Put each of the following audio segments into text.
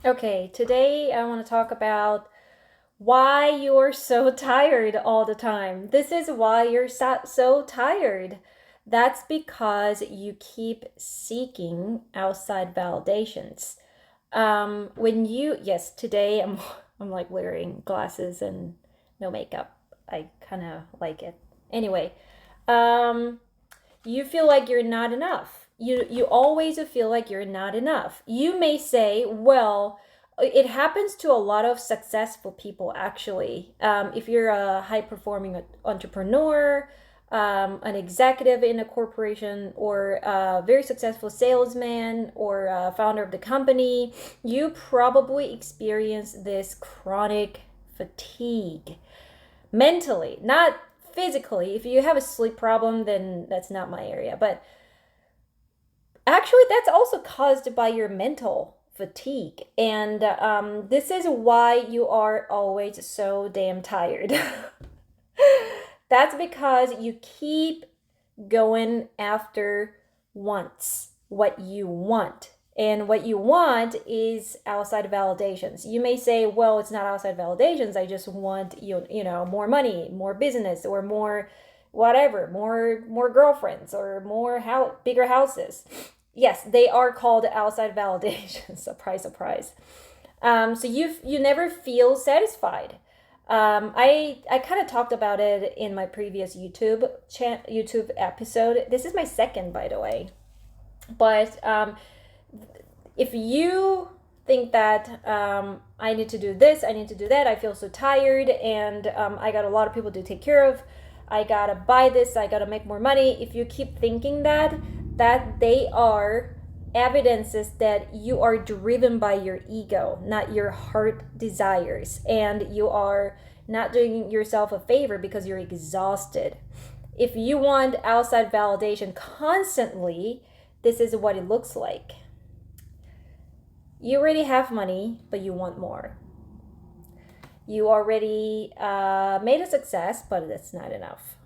Okay, today I want to talk about why you're so tired all the time. This is why you're so tired. That's because you keep seeking outside validations. Yes, today I'm like wearing glasses and no makeup. I kind of like it. Anyway, um, you feel like you're not enough. You always feel like you're not enough. You may say, well, it happens to a lot of successful people actually. If you're a high performing entrepreneur, an executive in a corporation, or a very successful salesman, or a founder of the company, you probably experience this chronic fatigue mentally, not physically. If you have a sleep problem, then that's not my area. But actually, that's also caused by your mental fatigue. And this is why you are always so damn tired. That's because you keep going after what you want. And what you want is outside validations. You may say, well, it's not outside validations. I just want more money, more business, or more whatever, more girlfriends, or bigger houses. Yes, they are called outside validations. Surprise, surprise. So you never feel satisfied. I kind of talked about it in my previous YouTube episode. This is my second, by the way. But if you think that I need to do this, I need to do that, I feel so tired, and I got a lot of people to take care of, I gotta buy this, I gotta make more money. If you keep thinking that they are evidences that you are driven by your ego, not your heart desires, and you are not doing yourself a favor because you're exhausted. If you want outside validation constantly, this is what it looks like. You already have money, but you want more. You already made a success, but it's not enough.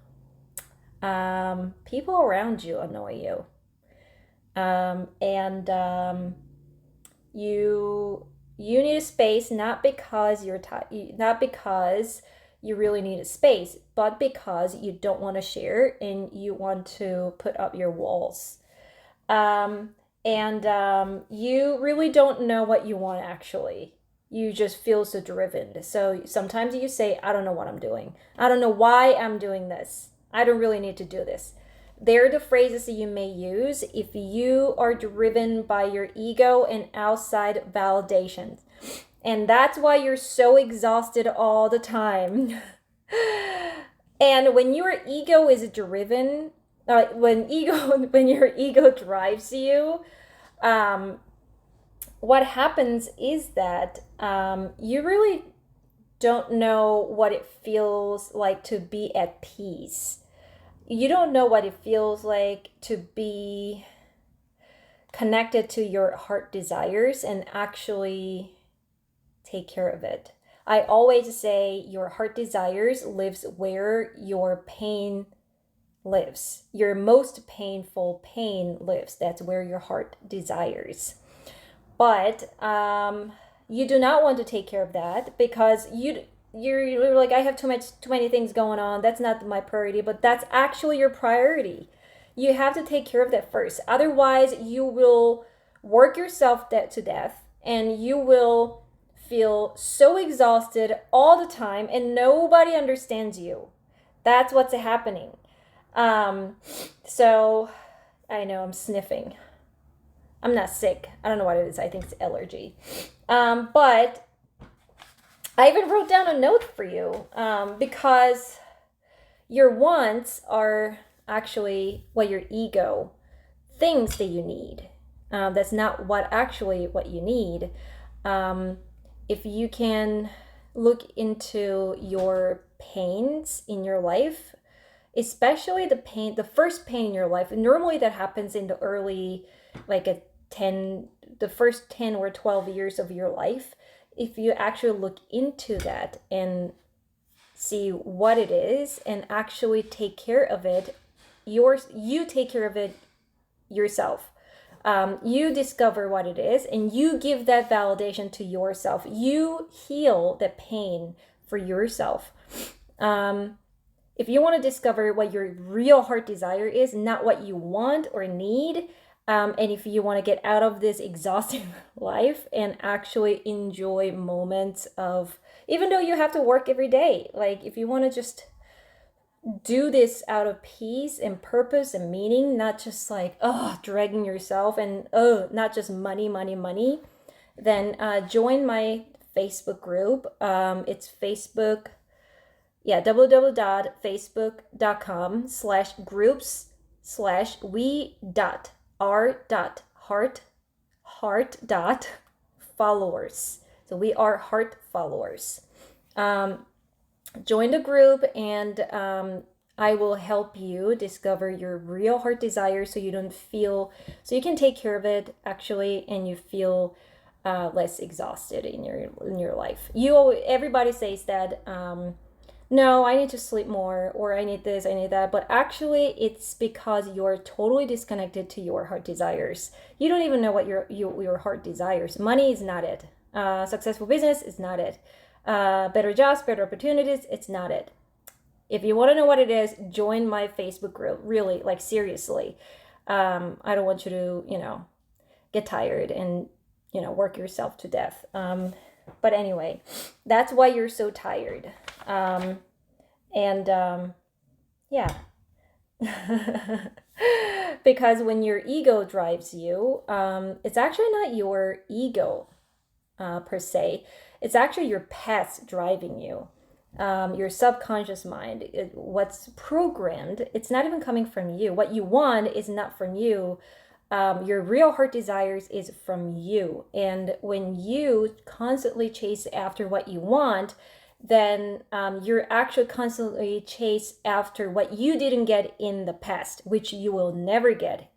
People around you annoy you. And you need a space, not because not because you really need a space, but because you don't want to share and you want to put up your walls. Um, and you really don't know what you want actually. You just feel so driven. So sometimes you say, I don't know what I'm doing. I don't know why I'm doing this. I don't really need to do this. They're the phrases that you may use if you are driven by your ego and outside validations. And that's why you're so exhausted all the time. And when your ego is driven, when your ego drives you, um, what happens is that you really don't know what it feels like to be at peace. You don't know what it feels like to be connected to your heart desires and actually take care of it. I always say your heart desires lives where your pain lives. Your most painful pain lives. That's where your heart desires. But you do not want to take care of that because you're like, I have too many things going on. That's not my priority, but that's actually your priority. You have to take care of that first. Otherwise, you will work yourself to death, and you will feel so exhausted all the time, and nobody understands you. That's what's happening. Um, so I know I'm sniffing. I'm not sick. I don't know what it is. I think it's allergy. But I even wrote down a note for you because your wants are actually what your ego thinks that you need. That's not what you need. Um, if you can look into your pains in your life, especially the first pain in your life, normally that happens in the early, like a 10 the first 10 or 12 years of your life. If you actually look into that and see what it is and actually take care of it, you take care of it yourself. You discover what it is and you give that validation to yourself. You heal the pain for yourself. If you want to discover what your real heart desire is, not what you want or need, and if you want to get out of this exhausting life and actually enjoy moments of, even though you have to work every day, like if you want to just do this out of peace and purpose and meaning, not just like, oh, dragging yourself and, oh, not just money, money, money, then join my Facebook group. It's Facebook, www.facebook.com/groups/we.r.heart.followers. So we are heart followers. Join the group and I will help you discover your real heart desire so you don't feel, so you can take care of it actually, and you feel less exhausted in your life. Everybody says that no, I need to sleep more, or I need this, I need that, but actually it's because you're totally disconnected to your heart desires. You don't even know what your heart desires. Money is not it. Successful business is not it. Better jobs, better opportunities, it's not it. If you want to know what it is, join my Facebook group. Really, like seriously. I don't want you to, get tired and, work yourself to death. But anyway, that's why you're so tired. Yeah. Because when your ego drives you, it's actually not your ego per se. It's actually your past driving you. Your subconscious mind, what's programmed, it's not even coming from you. What you want is not from you. Your real heart desires is from you. And when you constantly chase after what you want, then you're actually constantly chase after what you didn't get in the past, which you will never get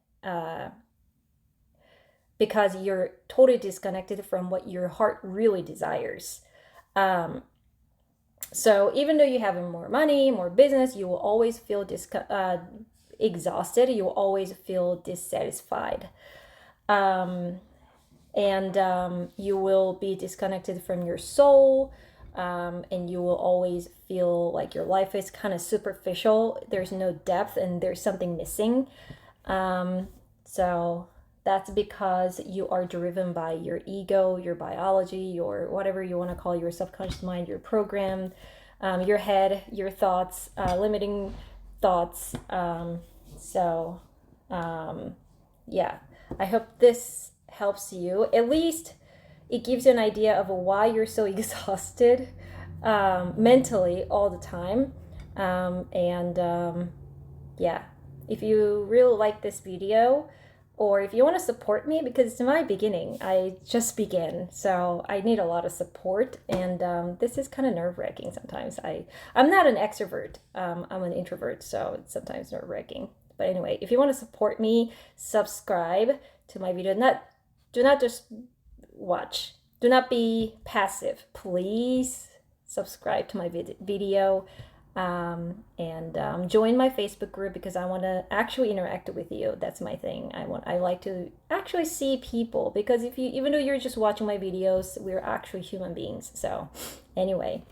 because you're totally disconnected from what your heart really desires. So even though you have more money, more business, you will always feel exhausted. You will always feel dissatisfied. And you will be disconnected from your soul. And you will always feel like your life is kind of superficial. There's no depth and there's something missing. So that's because you are driven by your ego, your biology, your whatever you want to call your subconscious mind, your program, your head, your thoughts, limiting thoughts. Yeah, I hope this helps you. At least it gives you an idea of why you're so exhausted mentally all the time. Yeah, if you really like this video, or if you want to support me, because it's my beginning, I just began, so I need a lot of support, and this is kind of nerve-wracking sometimes. I'm not an extrovert, I'm an introvert, so it's sometimes nerve-wracking. But anyway, if you want to support me, subscribe to my video. Do not just watch. Do not be passive. Please subscribe to my video. Join my Facebook group because I want to actually interact with you. That's my thing. I like to actually see people, because even though you're just watching my videos, we're actually human beings. So anyway,